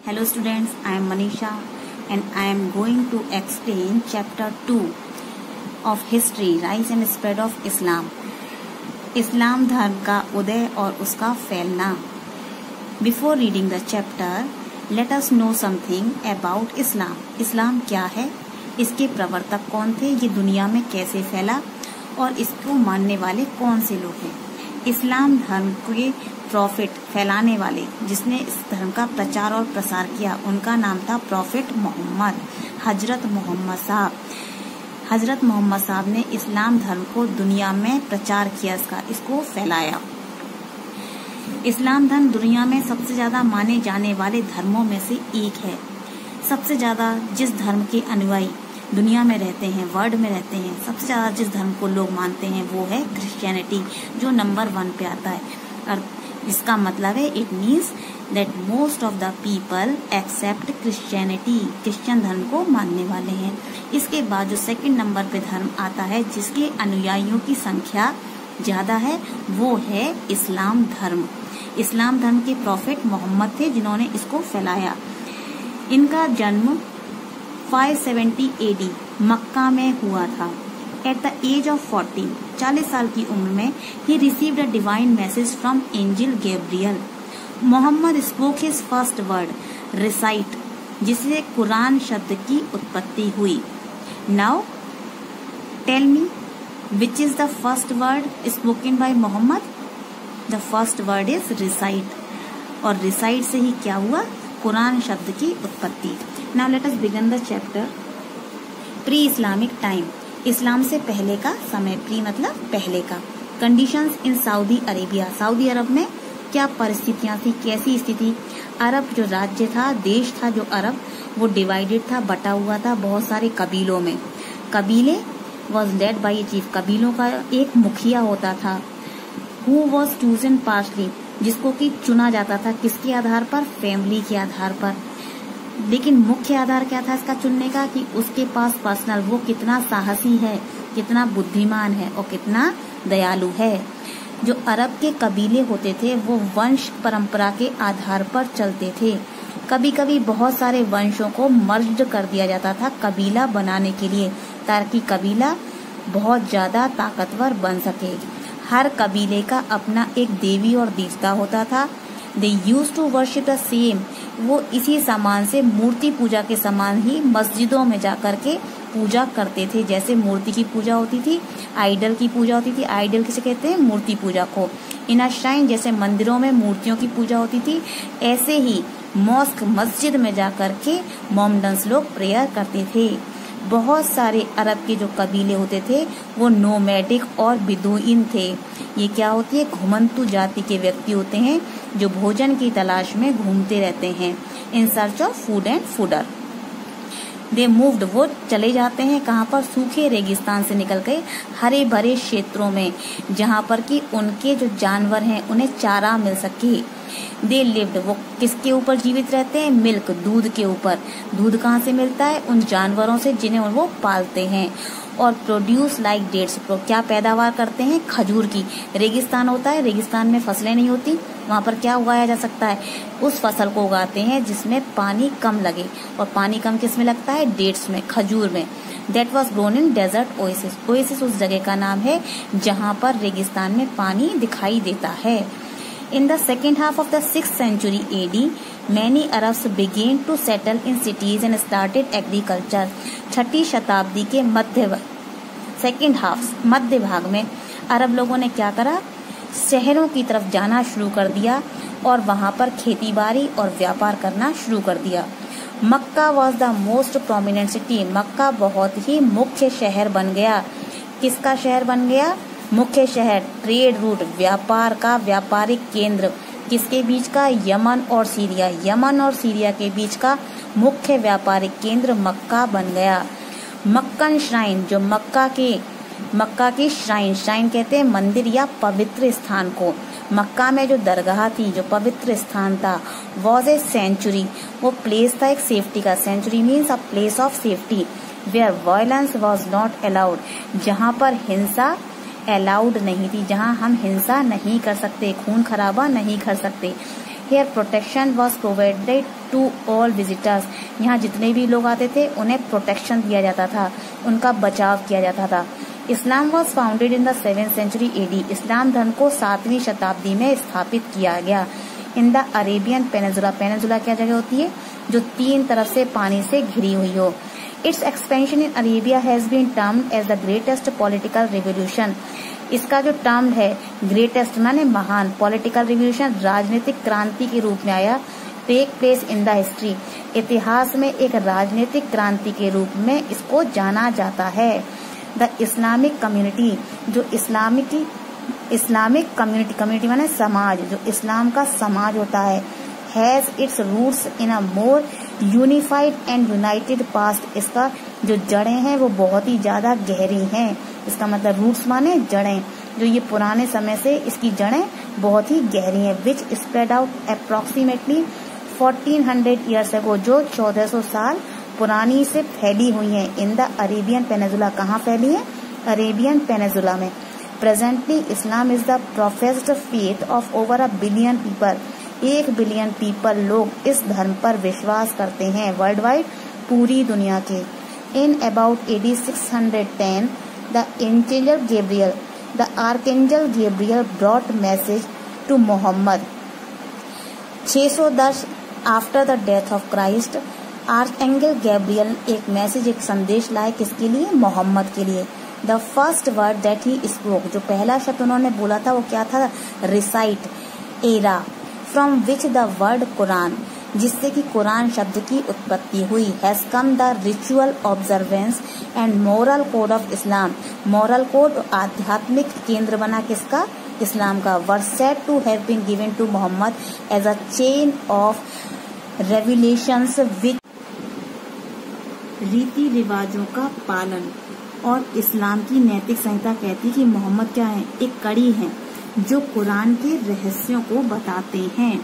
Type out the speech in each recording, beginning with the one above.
Hello students, I am Manisha and I am going to explain chapter 2 of history, rise and spread of Islam. इस्लाम धर्म का उदय और उसका फैलना. Before reading the chapter, let us know something about Islam. इस्लाम क्या है, इसके प्रवर्तक कौन थे, ये दुनिया में कैसे फैला और इसको मानने वाले कौन से लोग हैं. इस्लाम धर्म के प्रॉफिट फैलाने वाले, जिसने इस धर्म का प्रचार और प्रसार किया, उनका नाम था प्रॉफिट मोहम्मद, हजरत मोहम्मद साहब. हजरत मोहम्मद साहब ने इस्लाम धर्म को दुनिया में प्रचार किया, इसको फैलाया. इस्लाम धर्म दुनिया में सबसे ज्यादा माने जाने वाले धर्मों में से एक है. सबसे ज्यादा जिस धर्म के अनुयायी दुनिया में रहते हैं, वर्ल्ड में रहते हैं, सबसे ज्यादा जिस धर्म को लोग मानते हैं वो है क्रिश्चियनिटी, जो नंबर 1 पे आता है. और इसका मतलब है it means that most of the people except Christianity, Christian धर्म को मानने वाले हैं. इसके बाद जो सेकंड नंबर पे धर्म आता है जिसके अनुयायियों की संख्या ज्यादा है, वो है इस्लाम धर्म. इस्लाम धर्म के प्रॉफिट मोहम्मद थे जिन्होंने इसको फैलाया. इनका जन्म 570 AD मक्का में हुआ था. एट द एज ऑफ 40 साल की उम्र में ही received a divine message from angel Gabriel. Muhammad spoke his first word recite, जिससे कुरान शब्द की उत्पत्ति हुई. Now tell me which is the first word spoken by Muhammad. The first word is recite, और रिसाइट से ही क्या हुआ, कुरान शब्द की उत्पत्ति. Now let us begin the chapter. Pre Islamic time, इस्लाम से पहले का समय. प्री मतलब पहले का. Conditions in Saudi Arabia, Saudi अरब में क्या परिस्थितियां थी, कैसी स्थिति. अरब जो राज्य था, देश था जो अरब, वो डिवाइडेड था, बटा हुआ था बहुत सारे कबीलों में. कबीले was led by a chief, कबीलों का एक मुखिया होता था. हु वॉज चूजन पार्शली, जिसको कि चुना जाता था किसके आधार पर, फैमिली के आधार पर. लेकिन मुख्य आधार क्या था इसका चुनने का, कि उसके पास पर्सनल वो कितना साहसी है, कितना बुद्धिमान है और कितना दयालु है. जो अरब के कबीले होते थे वो वंश परंपरा के आधार पर चलते थे. कभी कभी बहुत सारे वंशों को मर्ज कर दिया जाता था कबीला बनाने के लिए, ताकि कबीला बहुत ज्यादा ताकतवर बन सके. हर कबीले का अपना एक देवी और देवता होता था. They used to worship the same, वो इसी सामान से मूर्ति पूजा के समान ही मस्जिदों में जाकर के पूजा करते थे. जैसे मूर्ति की पूजा होती थी, आइडल की पूजा होती थी. आइडल किसे कहते हैं, मूर्ति पूजा को. इन अ श्राइन, जैसे मंदिरों में मूर्तियों की पूजा होती थी, ऐसे ही मॉस्क मस्जिद में जाकर के मोमडन्स लोग प्रेयर करते थे. बहुत सारे अरब के जो कबीले होते थे वो नोमैडिक और बिदुइन थे. ये क्या होती है, घुमंतु जाति के व्यक्ति होते हैं जो भोजन की तलाश में घूमते रहते हैं. In search of food and fodder. They moved, वो चले जाते हैं कहाँ पर, सूखे रेगिस्तान से निकल के हरे भरे क्षेत्रों में, जहाँ पर कि उनके जो जानवर हैं उन्हें चारा मिल सके. दे लिव्ड, वो किसके ऊपर जीवित रहते हैं, मिल्क, दूध के ऊपर. दूध कहाँ से मिलता है, उन जानवरों से जिन्हें वो पालते हैं. और प्रोड्यूस लाइक डेट्स, क्या पैदावार करते हैं, खजूर की. रेगिस्तान होता है, रेगिस्तान में फसलें नहीं होती, वहाँ पर क्या उगाया जा सकता है, उस फसल को उगाते हैं जिसमें पानी कम लगे. और पानी कम किस में लगता है, डेट्स में, खजूर में. That was grown in desert oasis. Oasis उस जगह का नाम है जहाँ पर रेगिस्तान में पानी दिखाई देता है. In the second half of the 6th century AD, many Arabs began to settle in cities and started agriculture. 6ठी शताब्दी के मध्य भाग में अरब लोगों ने क्या करा, शहरों की तरफ जाना शुरू कर दिया और वहां पर खेती बाड़ी और व्यापार करना शुरू कर दिया. Mecca was the most prominent city. Mecca बहुत ही मुख्य शहर बन गया. किसका शहर बन गया, मुख्य शहर. ट्रेड रूट, व्यापार का व्यापारिक केंद्र. किसके बीच का, यमन और सीरिया. यमन और सीरिया के बीच का मुख्य व्यापारिक केंद्र मक्का बन गया. मक्कन श्राइन, जो मक्का की श्राइन कहते हैं मंदिर या पवित्र स्थान को. मक्का में जो दरगाह थी, जो पवित्र स्थान था, वॉज ए सेंचुरी, वो प्लेस था एक सेफ्टी का. Sanctuary means a place of safety. Where violence was not allowed, जहाँ पर हिंसा अलाउड नहीं थी, जहाँ हम हिंसा नहीं कर सकते, खून खराबा नहीं कर सकते. Here protection was provided to all visitors. यहाँ जितने भी लोग आते थे उन्हें प्रोटेक्शन दिया जाता था, उनका बचाव किया जाता था। Islam was founded in the 7th century AD. इस्लाम धर्म को 7वीं शताब्दी में स्थापित किया गया। In the Arabian peninsula, peninsula क्या जगह होती है जो 3 तरफ से पानी से घिरी हुई हो। Its expansion in Arabia has been termed as the greatest political revolution. इसका जो टर्म है ग्रेटेस्ट माने महान, पॉलिटिकल रिवोल्यूशन राजनीतिक क्रांति के रूप में आया। Take place in the history, इतिहास में एक राजनीतिक क्रांति के रूप में इसको जाना जाता है। द इस्लामिक कम्युनिटी, जो इस्लामिक कम्युनिटी माने समाज, जो इस्लाम का समाज होता है, has its roots in a more unified and united past. इसका जो जड़ें हैं वो बहुत ही ज्यादा गहरी हैं। इसका मतलब रूट्स माने जड़ें, जो ये पुराने समय से इसकी जड़ें बहुत ही गहरी हैं। Which spread out approximately 1400 years ago, जो 1400 साल पुरानी से फैली हुई है। इन द अरेबियन पेनिनसुला, कहाँ फैली है? अरेबियन पेनिनसुला में। Presently Islam is the professed faith of over 1 billion people. 1 billion people लोग इस धर्म पर विश्वास करते हैं वर्ल्ड वाइड, पूरी दुनिया के। In about AD 610 the archangel Gabriel brought message to Mohammed. 610 after the death of Christ, archangel Gabriel एक मैसेज, एक संदेश लाए किसके लिए? मोहम्मद के लिए। The first word that he spoke, जो पहला शब्द उन्होंने बोला था वो क्या था? रिसाइट एरा, from which the word Quran, जिससे कि कुरान शब्द की उत्पत्ति हुई। Has come the ritual observance and moral code of Islam. Moral code आध्यात्मिक केंद्र बना किसका? इस्लाम का। Were said to have been given to Muhammad as a chain of revelations which, रीति रिवाजों का पालन। और इस्लाम की नैतिक संहिता कहती है कि मोहम्मद क्या है? एक कड़ी है जो कुरान के रहस्यों को बताते हैं।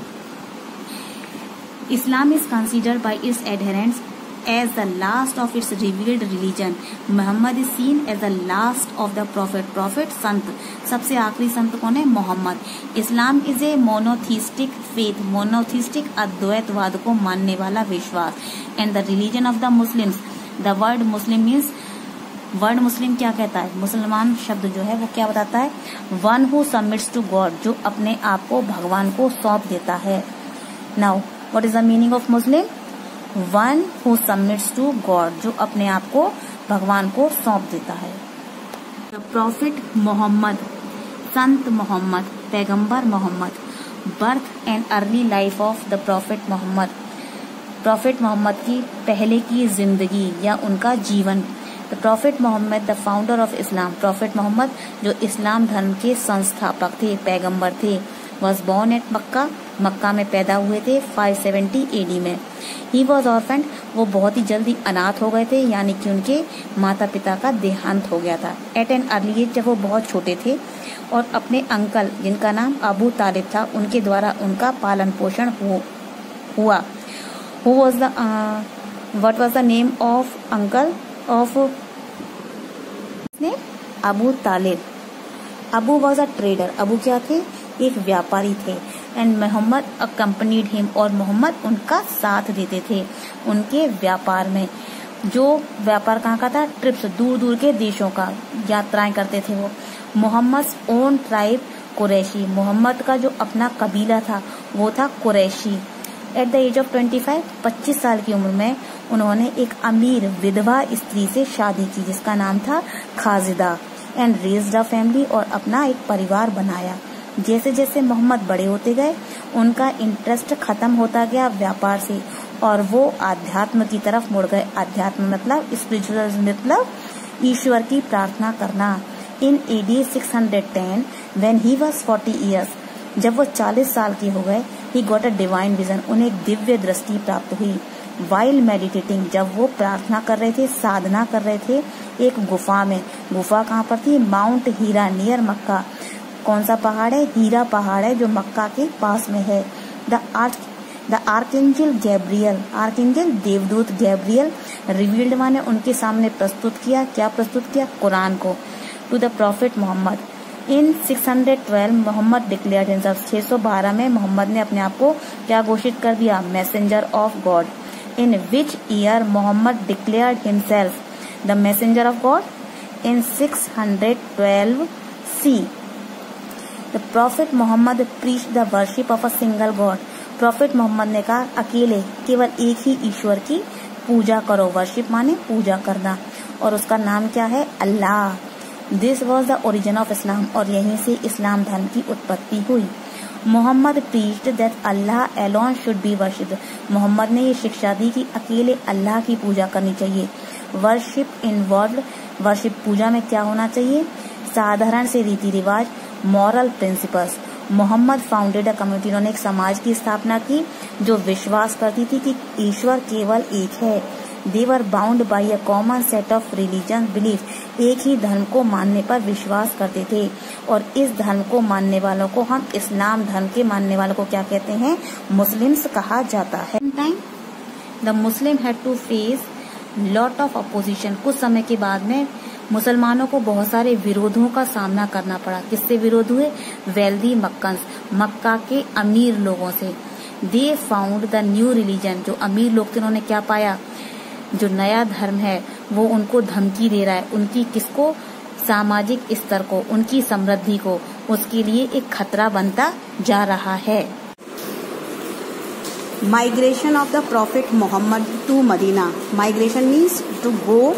Islam is considered by its adherents as the last of its revealed religion. Muhammad is seen as the last of the prophet. Prophet संत, सबसे आखिरी संत कौन है? Muhammad. Islam is a monotheistic faith, monotheistic अद्वैतवाद को मानने वाला विश्वास। And the religion of the Muslims, the word Muslim means, word Muslim क्या कहता है? मुसलमान शब्द जो है वो क्या बताता है? One who submits to God, जो अपने आप को भगवान को सौंप देता है। Now what is the meaning of Muslim? One who submits to God, जो अपने आप को भगवान को सौंप देता है। द प्रॉफिट मोहम्मद, संत मोहम्मद, पैगंबर Mohammed. Birth and early life of the prophet Mohammed, prophet Mohammed की पहले की जिंदगी या उनका जीवन। The prophet Mohammed the founder of Islam, prophet Mohammed जो इस्लाम धर्म के संस्थापक थे, पैगंबर थे। Was born at Mecca, Mecca में पैदा हुए थे 570 AD में। ही वॉज ऑर्फेंड, वो बहुत ही जल्दी अनाथ हो गए थे, यानी कि उनके माता पिता का देहांत हो गया था। एट एन अर्ली एज, जब वो बहुत छोटे थे, और अपने अंकल जिनका नाम अबू तालिब था उनके द्वारा उनका पालन पोषण हुआ। Who was the what was the name of uncle of Abu Talib? Abu was a trader, Abu क्या थे? एक व्यापारी थे। एंड मोहम्मद अकम्पनीड हिम, और मोहम्मद उनका साथ देते थे उनके व्यापार में। जो व्यापार कहाँ का था? ट्रिप्स, दूर दूर के देशों का यात्राएं करते थे वो। Mohammed own tribe Quraishi, Mohammed का जो अपना कबीला था वो था Quraishi. At the age of 25 साल की उम्र में उन्होंने एक अमीर विधवा स्त्री से शादी की जिसका नाम था खाजिदा। एंड रेज्ड अ फैमिली, और अपना एक परिवार बनाया। जैसे जैसे मोहम्मद बड़े होते गए उनका इंटरेस्ट खत्म होता गया व्यापार से, और वो आध्यात्म की तरफ मुड़ गए। आध्यात्म मतलब स्पिरिचुअल, मतलब ईश्वर की प्रार्थना करना। In AD 610 when he was 40 years, जब वो 40 साल के हो गए, he got a divine vision, उन्हें एक दिव्य दृष्टि प्राप्त हुई। वाइल मेडिटेटिंग, जब वो प्रार्थना कर रहे थे, साधना कर रहे थे एक गुफा में। गुफा कहाँ पर थी? माउंट हीरा नियर मक्का। कौन सा पहाड़ है? हीरा पहाड़ है जो मक्का के पास में है। द आर्कएंजल गैब्रियल, आर्कएंजल देवदूत गैब्रियल रिवील्ड माने उनके सामने प्रस्तुत किया। क्या प्रस्तुत किया? कुरान को। To the prophet Mohammed, in 612 Mohammed declared himself, 612 में मोहम्मद ने अपने आप को क्या घोषित कर दिया? Messenger of God. In which year Mohammed declared himself the messenger of God? In 612 C. The prophet Mohammed preached the worship of a single God. Prophet Mohammed ने कहा अकेले केवल एक ही ईश्वर की पूजा करो। वर्शिप माने पूजा करना, और उसका नाम क्या है? Allah. This was the origin of Islam, और यहीं से इस्लाम धर्म की उत्पत्ति हुई। Muhammad preached that Allah alone should be worshipped. Muhammad ने ये शिक्षा दी कि अकेले अल्लाह की पूजा करनी चाहिए। वर्शिप इन्वॉल्व्ड, वर्शिप पूजा में क्या होना चाहिए? साधारण से रीति रिवाज, moral principles. Mohammed founded a community, उन्होंने एक समाज की स्थापना की जो विश्वास करती थी कि ईश्वर केवल एक है। They were bound by a common set of religion belief, एक ही धर्म को मानने पर विश्वास करते थे, और इस धर्म को मानने वालों को हम इस्लाम धर्म के मानने वालों को क्या कहते हैं? मुस्लिम्स कहा जाता है। The Muslim had to face lot of opposition, कुछ समय के बाद में मुसलमानों को बहुत सारे विरोधों का सामना करना पड़ा। किससे विरोध हुए? वेल्दी मक्कन्स, मक्का के अमीर लोगों से। They found the new religion, जो अमीर लोग थे उन्होंने क्या पाया? जो नया धर्म है वो उनको धमकी दे रहा है, उनकी किसको? सामाजिक स्तर को, उनकी समृद्धि को, उसके लिए एक खतरा बनता जा रहा है। Migration of the prophet Mohammed to Medina. Migration means to go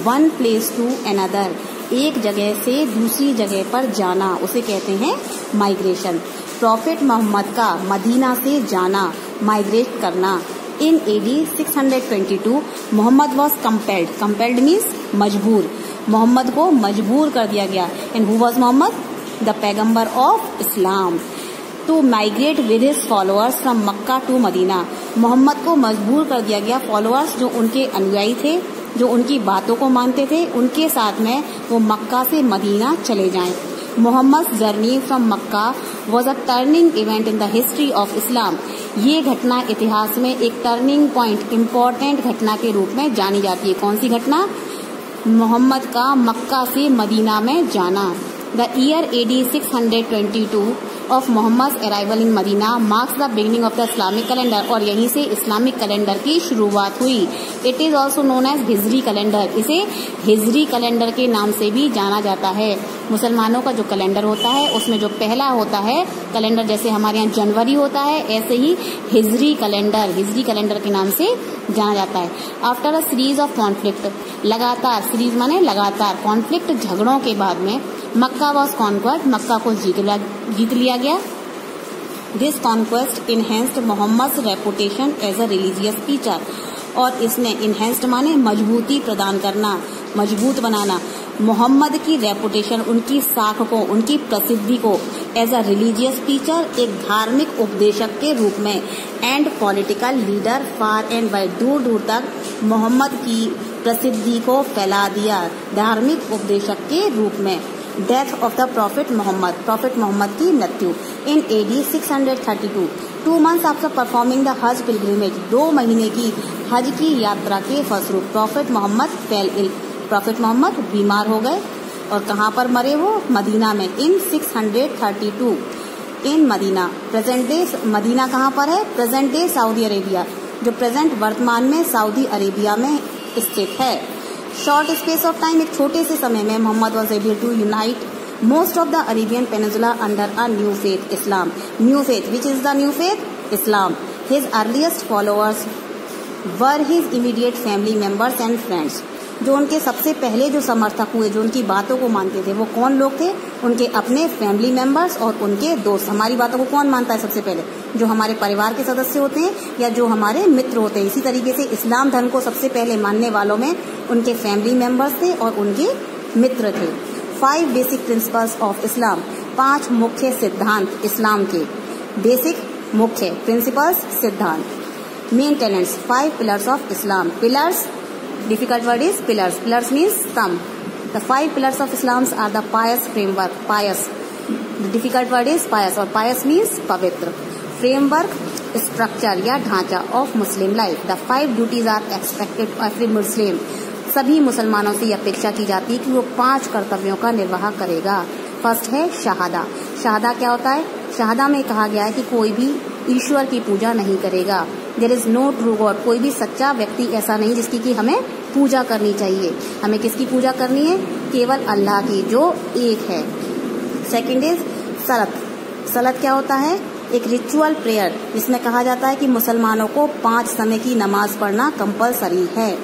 one place to another, एक जगह से दूसरी जगह पर जाना, उसे कहते हैं माइग्रेशन। प्रॉफिट मोहम्मद का मदीना से जाना, माइग्रेट करना। In AD 622 Muhammad was compelled, compelled means मजबूर, मोहम्मद को मजबूर कर दिया गया। And who was Muhammad? The पैगम्बर of Islam, to migrate with his followers from Mecca to Medina. Muhammad को मजबूर कर दिया गया, फॉलोअर्स जो उनके अनुयायी थे, जो उनकी बातों को मानते थे, उनके साथ में वो मक्का से मदीना चले जाएं। Mohammed journey from Mecca was a turning event in the history of Islam. ये घटना इतिहास में एक टर्निंग पॉइंट, इम्पोर्टेंट घटना के रूप में जानी जाती है। कौन सी घटना? मोहम्मद का मक्का से मदीना में जाना। The year AD 622 of Mohammed arrival in Medina marks the beginning of the Islamic calendar, और यहीं से इस्लामिक कैलेंडर की शुरुआत हुई। It is also known as Hijri calendar, इसे हिजरी कैलेंडर के नाम से भी जाना जाता है। मुसलमानों का जो कैलेंडर होता है उसमें जो पहला होता है कैलेंडर, जैसे हमारे यहाँ जनवरी होता है, ऐसे ही हिजरी कैलेंडर के नाम से जाना जाता है। After a series of conflict, लगातार, सीरीज माने लगातार, कॉन्फ्लिक्ट झगड़ों के बाद में मक्का वॉज कॉन्क्वर्ड, मक्का को जीत लिया गया। This conquest enhanced Mohammed reputation as a religious teacher, और इसने इनहेंस्ड माने मजबूती प्रदान करना, मजबूत बनाना, मोहम्मद की रेपुटेशन, उनकी साख को, उनकी प्रसिद्धि को एज अ रिलीजियस टीचर, एक धार्मिक उपदेशक के रूप में, and political leader far and wide, दूर दूर तक मोहम्मद की प्रसिद्धि को फैला दिया धार्मिक उपदेशक के रूप में। Death of the prophet Mohammed की मृत्यु in AD 632, 2 months after performing the Hajj pilgrimage, 2 महीने की हज की यात्रा के फलस्वरूप prophet Mohammed fell ill, prophet Mohammed बीमार हो गए। और कहाँ पर मरे वो? मदीना में। In 632 in Medina, present day Medina कहाँ पर है? प्रेजेंट डे सऊदी अरेबिया, जो प्रेजेंट वर्तमान में सऊदी अरेबिया में स्थित है। शॉर्ट स्पेस ऑफ टाइम, एक छोटे से समय में Muhammad was able to unite most of the Arabian पेनिnsula under a new faith, Islam. New faith, which is the new faith? Islam. His earliest followers were his immediate family members and friends, जो उनके सबसे पहले जो समर्थक हुए, जो उनकी बातों को मानते थे, वो कौन लोग थे? उनके अपने फैमिली मेंबर्स और उनके दोस्त। हमारी बातों को कौन मानता है सबसे पहले? जो हमारे परिवार के सदस्य होते हैं या जो हमारे मित्र होते हैं। इसी तरीके से इस्लाम धर्म को सबसे पहले मानने वालों में उनके फैमिली मेंबर्स थे और उनके मित्र थे। 5 बेसिक प्रिंसिपल्स ऑफ इस्लाम, 5 मुख्य सिद्धांत इस्लाम के। बेसिक, मुख्य, प्रिंसिपल्स, सिद्धांत। Main tenants, 5 pillars of Islam. Pillars, difficult word is pillars. Pillars means stump. The 5 pillars of Islam are the pious framework. Pious. The difficult word is pious, और pious means पवित्र. Framework, structure या ढांचा of Muslim life. The 5 duties are expected of every Muslim. सभी मुसलमानों से यह अपेक्षा की जाती है कि वो 5 कर्तव्यों का निर्वाह करेगा। फर्स्ट है शहादा। शहादा क्या होता है? शहादा में कहा गया है कि कोई भी ईश्वर की पूजा नहीं करेगा। There is no true God, कोई भी सच्चा व्यक्ति ऐसा नहीं जिसकी कि हमें पूजा करनी चाहिए। हमें किसकी पूजा करनी है? केवल अल्लाह की, जो एक है। सेकंड इज सलत। सलत क्या होता है? एक रिचुअल प्रेयर जिसमें कहा जाता है कि मुसलमानों को 5 समय की नमाज पढ़ना कंपलसरी है।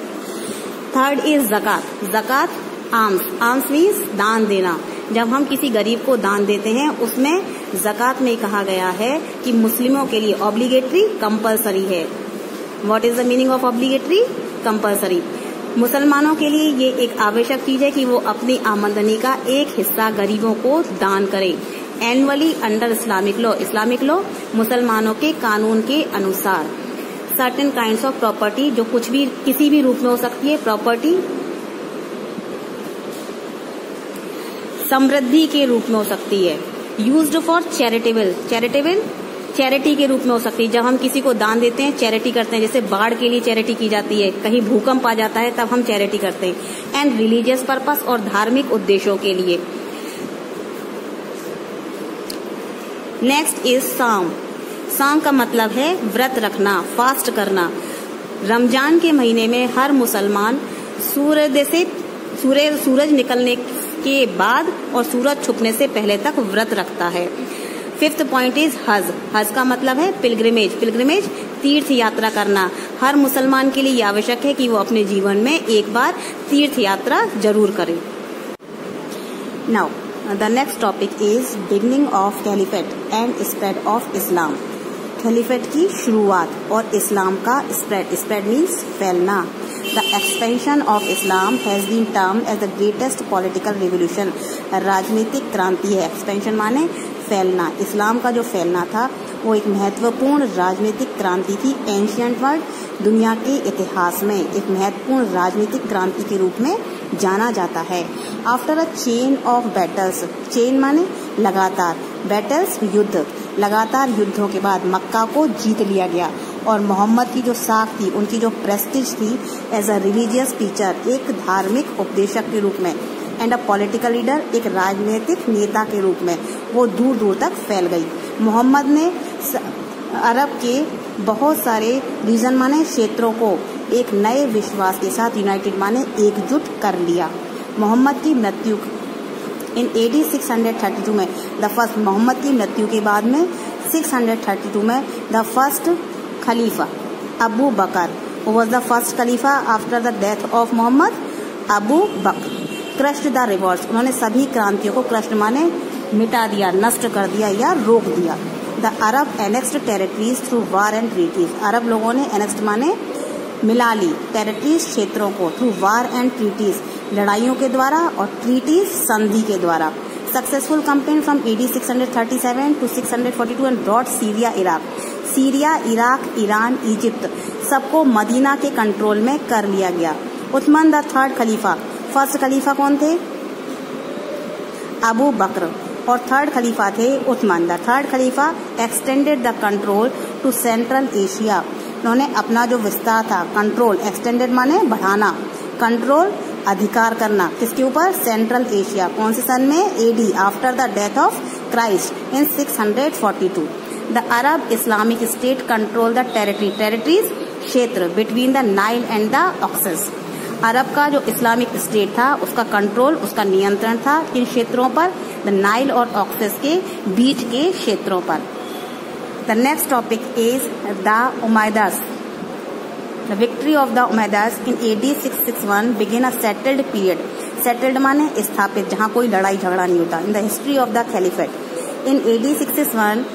थर्ड इज ज़कात। ज़कात आर्म्स। आर्म्स मीन्स दान देना। जब हम किसी गरीब को दान देते हैं उसमें ज़कात में कहा गया है कि मुस्लिमों के लिए ऑब्लिगेटरी कंपलसरी है। What is the meaning of obligatory? Compulsory. मुसलमानों के लिए ये एक आवश्यक चीज है कि वो अपनी आमदनी का एक हिस्सा गरीबों को दान करें। Annually under Islamic law. Islamic law मुसलमानों के कानून के अनुसार सर्टेन काइंड्स ऑफ प्रॉपर्टी, जो कुछ भी किसी भी रूप में हो सकती है प्रॉपर्टी, समृद्धि के रूप में हो सकती है। Used for charitable. Charitable charity के रूप में हो सकती है। जब हम किसी को दान देते हैं चैरिटी करते हैं, जैसे बाढ़ के लिए चैरिटी की जाती है, कहीं भूकंप आ जाता है तब हम चैरिटी करते हैं। एंड रिलीजियस पर्पस और धार्मिक उद्देश्यों के लिए। नेक्स्ट इज साम। साम का मतलब है व्रत रखना, फास्ट करना। रमजान के महीने में हर मुसलमान सूरज निकलने के बाद और सूरज छुपने से पहले तक व्रत रखता है। फिफ्थ पॉइंट इज हज। हज का मतलब है पिलग्रिमेज। पिलग्रिमेज तीर्थ यात्रा करना। हर मुसलमान के लिए आवश्यक है कि वो अपने जीवन में एक बार तीर्थ यात्रा जरूर करे। Now the next topic is beginning of caliphate and spread of Islam. Caliphate की शुरुआत और इस्लाम का स्प्रेड। स्प्रेड मीन्स फैलना। The expansion of Islam has been termed as the greatest political revolution. राजनीतिक क्रांति है। एक्सपेंशन माने फैलना। इस्लाम का जो फैलना था वो एक महत्वपूर्ण राजनीतिक क्रांति थी। एंशियंट वर्ल्ड दुनिया के इतिहास में एक महत्वपूर्ण राजनीतिक क्रांति के रूप में जाना जाता है। After a chain of battles. Chain माने लगातार, बैटल्स युद्ध, लगातार युद्धों के बाद मक्का को जीत लिया गया और मोहम्मद की जो साख थी, उनकी जो प्रेस्टीज थी एज अ रिलीजियस टीचर, एक धार्मिक उपदेशक के रूप में, एंड अ पॉलिटिकल लीडर, एक राजनीतिक नेता के रूप में वो दूर दूर तक फैल गई। मोहम्मद ने अरब के बहुत सारे रीजन माने क्षेत्रों को एक नए विश्वास के साथ यूनाइटेड माने एकजुट कर लिया। मोहम्मद की मृत्यु इन AD 632 में द फर्स्ट, मोहम्मद की मृत्यु के बाद में 632 में the first khalifa Abu Bakr was the first khalifa after the death of Mohammed. Abu Bakr crushed the revolts. उन्होंने सभी क्रांतियों को क्रश्ड माने मिटा दिया, नष्ट कर दिया या रोक दिया। The Arab annexed territories through war and treaties. Arab लोगों ने एनेक्स्ड माने मिला ली टेरिटरीज, क्षेत्रों को, थ्रू वार एंड ट्रीटीज, लड़ाइयों के द्वारा, और ट्रीटीज, संधि के द्वारा। Successful campaign from AD 637 to 642 and brought Syria Iraq. Syria, Iraq, Iran, Egypt सबको मदीना के कंट्रोल में कर लिया गया। उस्मान द थर्ड खलीफा। फर्स्ट खलीफा कौन थे? अबू बकर, और थर्ड खलीफा थे Usman. The third khalifa extended the control to Central Asia. उन्होंने अपना जो विस्तार था, कंट्रोल, एक्सटेंडेड माने बढ़ाना, कंट्रोल अधिकार करना, किसके ऊपर? Central Asia. कौन से सन में? AD after the death of Christ in 642। The Arab Islamic state control the territories, क्षेत्र, between the Nile and the Oxus. Arab का जो इस्लामिक स्टेट था उसका कंट्रोल, उसका नियंत्रण था इन क्षेत्रों पर, द नाइल और ऑक्सेस के बीच के क्षेत्रों पर। The next topic is the Umayyads. The victory of the Umayyads in AD 661 begin a settled period. Settled माने स्थापित, जहां कोई लड़ाई झगड़ा नहीं होता। In the history of the caliphate in AD 661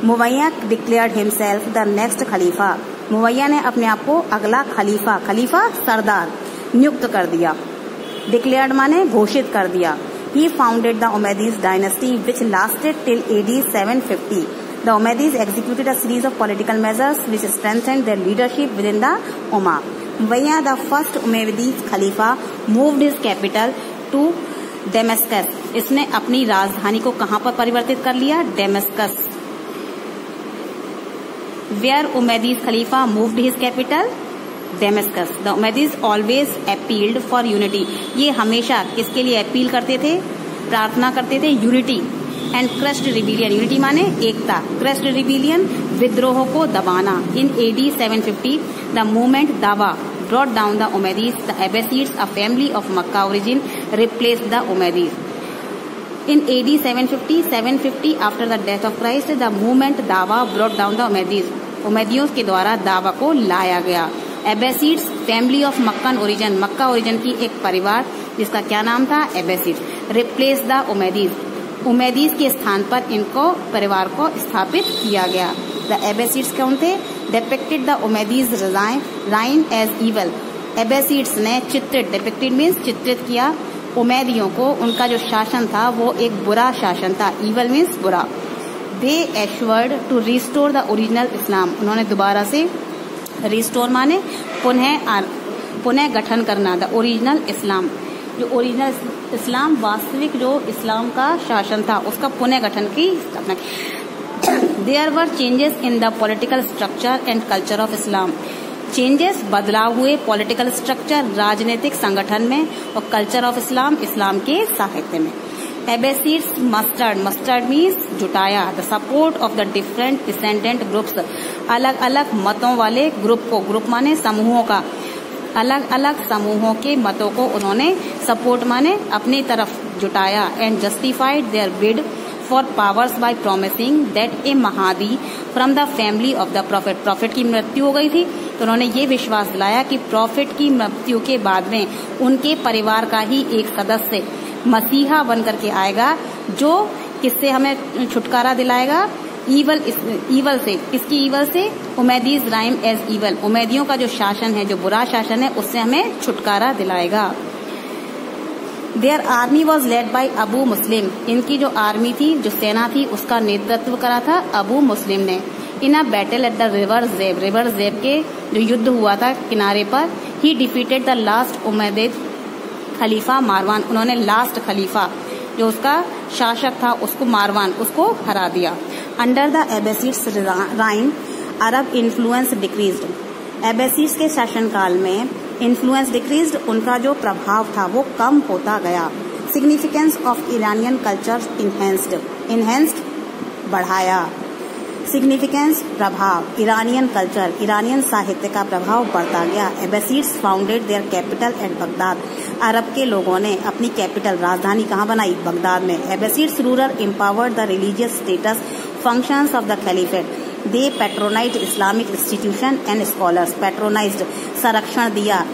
Muawiya declared himself the next खलीफा। Muawiya ने अपने आप को अगला खलीफा, खलीफा सरदार, नियुक्त कर दिया। डिक्लेयर्ड माने घोषित कर दिया। He founded the Umayyad dynasty which lasted till AD 750। The Umayyads executed a series of political measures which strengthened their leadership within the Ummah. Muwayya, the first Umayyad Khalifa, moved his capital to Damascus. इसने अपनी राजधानी को कहां पर परिवर्तित कर लिया? Damascus. Where Umayyad Khalifa moved his capital? Damascus. The Umayyads always appealed for unity. ये हमेशा किसके लिए अपील करते थे? प्रार्थना करते थे unity and crust rebellion, unity माने एकता, क्रस्ट रिबिलियन विद्रोह को दबाना। इन AD 750 द मूवमेंट दावा brought down the Umayyads. The Abbasids, a family of Makkah origin, replaced the Umayyads. In AD 750 after the death of Christ, the movement दावा brought down the Umayyads. उमैदियों के द्वारा दावा को लाया गया। Abbasids, family of Meccan origin, Mecca origin की एक परिवार जिसका क्या नाम था, Abbasids, replaced the Umayyads. उमैदीज के स्थान पर इनको परिवार को स्थापित किया गया। द एबेसिड्स कौन थे? Depicted the Umayyads reign as evil. Abbasids ने चित्रित, डिपिक्टेड मीन्स चित्रित किया उमैदियों को, उनका जो शासन था वो एक बुरा शासन था, इवल मीन्स बुरा। They assured to restore the original Islam, उन्होंने दोबारा से रिस्टोर माने पुनः गठन करना, द ओरिजिनल इस्लाम, जो ओरिजिनल इस्लाम वास्तविक जो इस्लाम का शासन था उसका पुनः गठन की स्थापना। There were changes in the political structure and culture of Islam, changes बदलाव हुए पॉलिटिकल स्ट्रक्चर राजनीतिक संगठन में और कल्चर ऑफ इस्लाम, इस्लाम के साहित्य में। एबेसिड्स मस्टर्ड मीन्स जुटाया, the support of the different descendant groups, अलग अलग मतों वाले ग्रुप को, ग्रुप माने समूहों का, अलग अलग समूहों के मतों को उन्होंने सपोर्ट माने अपनी तरफ जुटाया। And justified their bid for powers by promising that a Mahdi from the family of the prophet, prophet की मृत्यु हो गई थी तो उन्होंने ये विश्वास दिलाया कि प्रॉफिट की मृत्यु के बाद में उनके परिवार का ही एक सदस्य मसीहा बन करके आएगा जो किससे हमें छुटकारा दिलाएगा, ईवल से। किसकी ईवल से? उमैदीज राइम एज ईवल, उमैदियों का जो शासन है, जो बुरा शासन है, उससे हमें छुटकारा दिलाएगा। Their army was led by Abu Muslim, इनकी जो आर्मी थी, जो सेना थी, उसका नेतृत्व करा था अबू मुस्लिम ने। In a battle at the river Zab के जो युद्ध हुआ था किनारे पर, he defeated the last Umayyad खलीफा मारवान, उन्होंने लास्ट खलीफा जो उसका शासक था उसको मारवान, उसको हरा दिया। Under the Abbasids reign Arab influence decreased, Abbasids के शासनकाल में इन्फ्लुएंस डिक्रीज्ड, उनका जो प्रभाव था वो कम होता गया। Significance of Iranian culture enhanced बढ़ाया, सिग्निफिकेंस प्रभाव, इरानियन कल्चर, इरानियन साहित्य का प्रभाव बढ़ता गया। Abbasids founded their capital at Baghdad, Arab के लोगों ने अपनी कैपिटल राजधानी कहाँ बनाई? बगदाद में। Abbasids ruler empowered the religious status functions of the caliphate, they patronized Islamic institution and scholars, patronized संरक्षण दिया,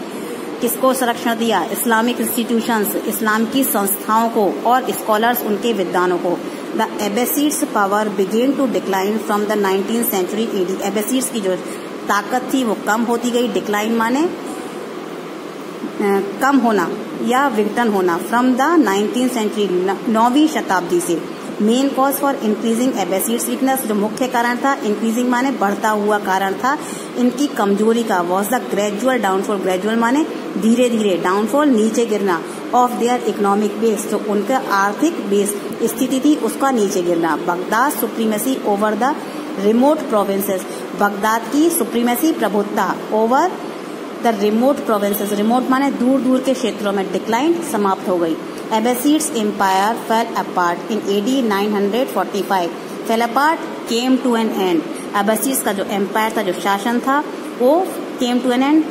किसको संरक्षण दिया? इस्लामिक इंस्टीट्यूशंस, इस्लाम की संस्थाओं को, और स्कॉलर्स उनके विद्वानों को। The Abbasids power began to decline from the 19th century AD, Abbasids की जो ताकत थी वो कम होती गई, डिक्लाइन माने कम होना या विघटन होना, फ्रॉम द 19th सेंचुरी 9वीं शताब्दी से। Main cause for increasing Abbasids weakness, जो मुख्य कारण था, इंक्रीजिंग माने बढ़ता हुआ कारण था इनकी कमजोरी का, was the gradual downfall, gradual माने धीरे धीरे, डाउनफॉल नीचे गिरना, ऑफ देयर इकोनॉमिक बेस, जो उनका आर्थिक बेस स्थिति थी उसका नीचे गिरना। Baghdad supremacy over the remote provinces, Baghdad की सुप्रीमेसी प्रभुत्ता over the remote provinces, remote माने दूर दूर के क्षेत्रों में, डिक्लाइन समाप्त हो गई। Abbasids empire fell apart in AD 945, fell apart, came to an end, Abbasids का जो एम्पायर था, जो शासन था, वो केम टू एन एंड,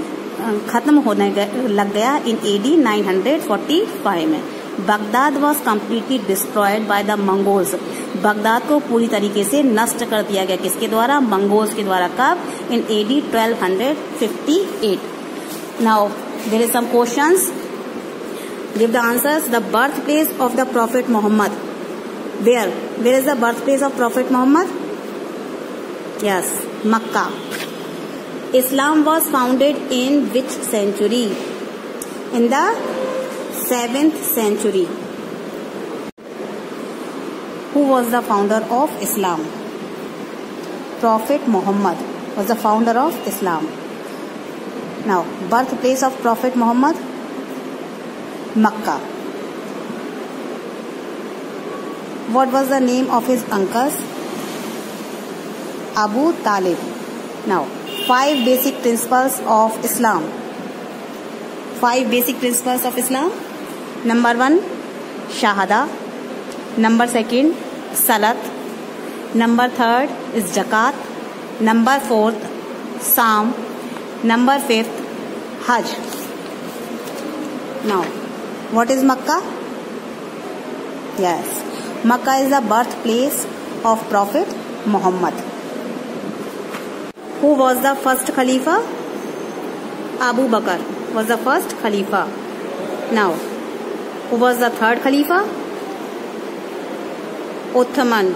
खत्म होने लग गया इन AD 945 में। Baghdad was completely destroyed by the Mongols, Baghdad को पूरी तरीके से नष्ट कर दिया गया, किसके द्वारा? मंगोल्स के द्वारा। कब? In AD 1258। Now there is some questions, give the answers. The birth place of the prophet Mohammed, where is the birth place of prophet Mohammed? Yes, Mecca. Islam was founded in which century? In the 7th century. Who was the founder of Islam? Prophet Muhammad was the founder of Islam. Now, birthplace of Prophet Muhammad? Makkah. What was the name of his uncles? Abu Talib. Now, 5 basic principles of Islam. 5 basic principles of Islam. Number 1, Shahada. Number 2, Salat. Number 3 is Zakat. Number 4, Saum. Number 5, Hajj. Now, what is Makkah? Yes, Makkah is the birthplace of Prophet Muhammad. Who was the first Khalifa? Abu Bakr was the first Khalifa. Now, who was the third Khalifa? Uthman